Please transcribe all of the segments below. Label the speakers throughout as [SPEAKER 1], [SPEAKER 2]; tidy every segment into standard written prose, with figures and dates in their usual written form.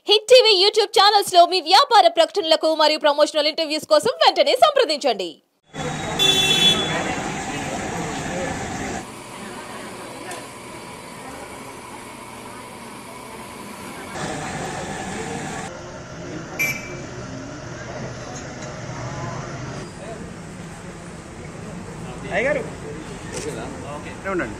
[SPEAKER 1] Hit TV YouTube channels లో మీ వ్యాపార ప్రకటనలకు మరియు ప్రమోషనల్ ఇంటర్వ్యూస్ కోసం వెంటనే సంప్రదించండి.
[SPEAKER 2] అయ్యగారు ఓకే ఉండండి.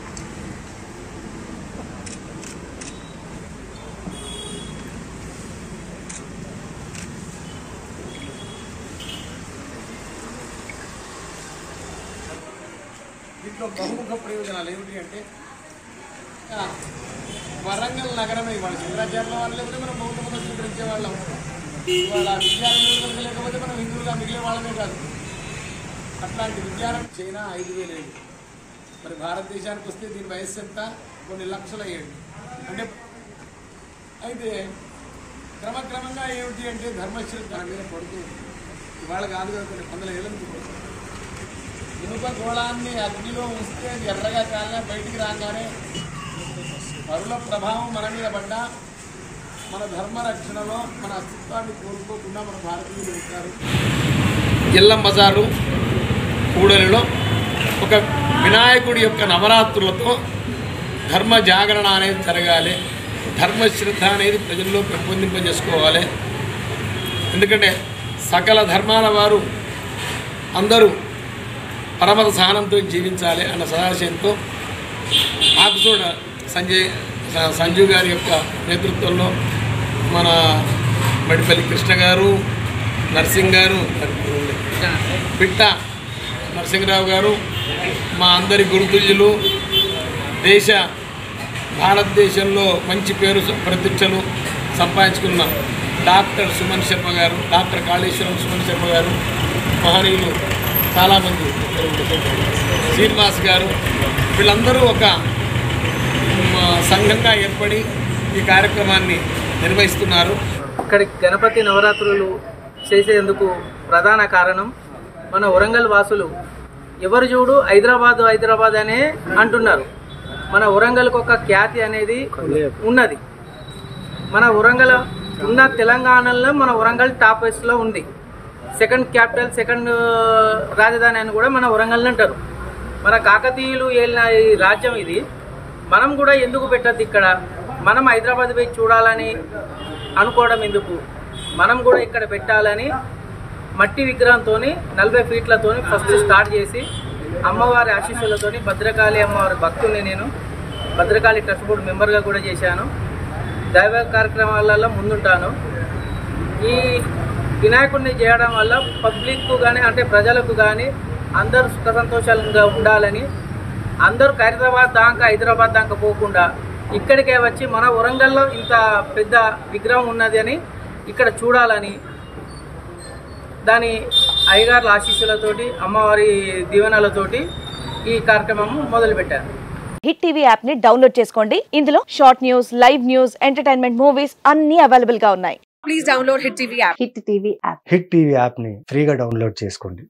[SPEAKER 2] దీంట్లో బహుముఖ ప్రయోజనాలు ఏమిటి అంటే వరంగల్ నగరమే ఇవాళ శంకరాచార్యుల వాళ్ళు లేకపోతే మనం బౌద్ధముగా స్వీకరించే వాళ్ళం. ఇవాళ విద్యారంగం లేకపోతే మనం హిందువులుగా మిగిలే వాళ్ళమే కాదు. అట్లాంటి విద్యారంగం చైనా 5,000 ఏళ్ళు, మరి భారతదేశానికి వస్తే దీని వయస్సు ఎంత? కొన్ని లక్షల ఏళ్ళు. అంటే అయితే క్రమక్రమంగా ఏమిటి అంటే ధర్మశ్రద్ధ దాని మీద పడుతూ ఇవాళ కాదు కదా, కొన్ని వందల ఏళ్ళ నుంచి పడుతుంది. ఇనుప గోళాన్ని అగ్నిలో ఉంచితే అది ఎర్రగా కాలినా బయటికి రాగానే పరుల ప్రభావం మన మీద పడ్డా మన ధర్మ రక్షణలో మన అస్తిత్వాన్ని కోల్పోకుండా మన భారతీయులు ఉంటారు. ఎల్లం బజారు కూడలిలో ఒక వినాయకుడి యొక్క నవరాత్రులతో ధర్మ జాగరణ అనేది జరగాలి. ధర్మశ్రద్ధ అనేది ప్రజల్లో పెంపొందింపజేసుకోవాలి. ఎందుకంటే సకల ధర్మాల వారు అందరూ పరమత సహనంతో జీవించాలి అన్న సదాశయంతో ఆకుచోడ సంజు గారి యొక్క నేతృత్వంలో మన మడిపల్లి కృష్ణ గారు, నర్సింగ్ గారు, పిట్ట నరసింహరావు గారు, మా అందరి గురుతుల్యులు, భారతదేశంలో మంచి పేరు ప్రతిష్టలు సంపాదించుకున్న డాక్టర్ సుమన్ శర్మ గారు, డాక్టర్ కాళేశ్వరం సుమన్ శర్మ గారు, మహనీయులు చాలామంది, శ్రీనివాస్ గారు, వీళ్ళందరూ ఒక సంఘంగా ఏర్పడి ఈ కార్యక్రమాన్ని నిర్వహిస్తున్నారు.
[SPEAKER 3] ఇక్కడి గణపతి నవరాత్రులు చేసేందుకు ప్రధాన కారణం మన వరంగల్ వాసులు ఎవరు చూడు హైదరాబాద్ అనే అంటున్నారు. మన వరంగల్కి ఒక ఖ్యాతి అనేది ఉన్నది. మన వరంగల్ ఉన్న తెలంగాణలో మన వరంగల్ టాప్ లో ఉంది. సెకండ్ క్యాపిటల్, సెకండ్ రాజధాని అని కూడా మన వరంగల్ అంటారు. మన కాకతీయులు ఏలిన ఈ రాజ్యం ఇది. మనం కూడా ఎందుకు పెట్టద్దు ఇక్కడ? మనం హైదరాబాద్ పోయి చూడాలని అనుకోవడం ఎందుకు? మనం కూడా ఇక్కడ పెట్టాలని మట్టి విగ్రహంతో 40 ఫీట్లతో ఫస్ట్ స్టార్ట్ చేసి అమ్మవారి ఆశీస్సులతో భద్రకాళి అమ్మవారి భక్తుల్ని నేను భద్రకాళి ట్రస్ట్ బోర్డు మెంబర్గా కూడా చేశాను. దైవ కార్యక్రమాలలో ముందుంటాను. ఈ వినాయకుడిని చేయడం వల్ల పబ్లిక్ కానీ అంటే ప్రజలకు కానీ అందరూ సుఖ సంతోషాలుగా ఉండాలని, అందరూ హైదరాబాద్ దాకా పోకుండా ఇక్కడికే వచ్చి మన వరంగల్లో ఇంత పెద్ద విగ్రహం ఉన్నది అని ఇక్కడ చూడాలని దాని అయ్యగారుల ఆశీస్సులతోటి అమ్మవారి దీవెనలతోటి ఈ కార్యక్రమం మొదలుపెట్టారు.
[SPEAKER 4] హిట్ టీవీ యాప్ ని డౌన్లోడ్ చేసుకోండి. ఇందులో short news, live news, entertainment movies అన్ని అవైలబుల్ గా ఉన్నాయి.
[SPEAKER 5] Please download Hit TV app.
[SPEAKER 4] Hit TV app
[SPEAKER 6] hit TV app ని ఫ్రీగా డౌన్లోడ్ చేసుకోండి.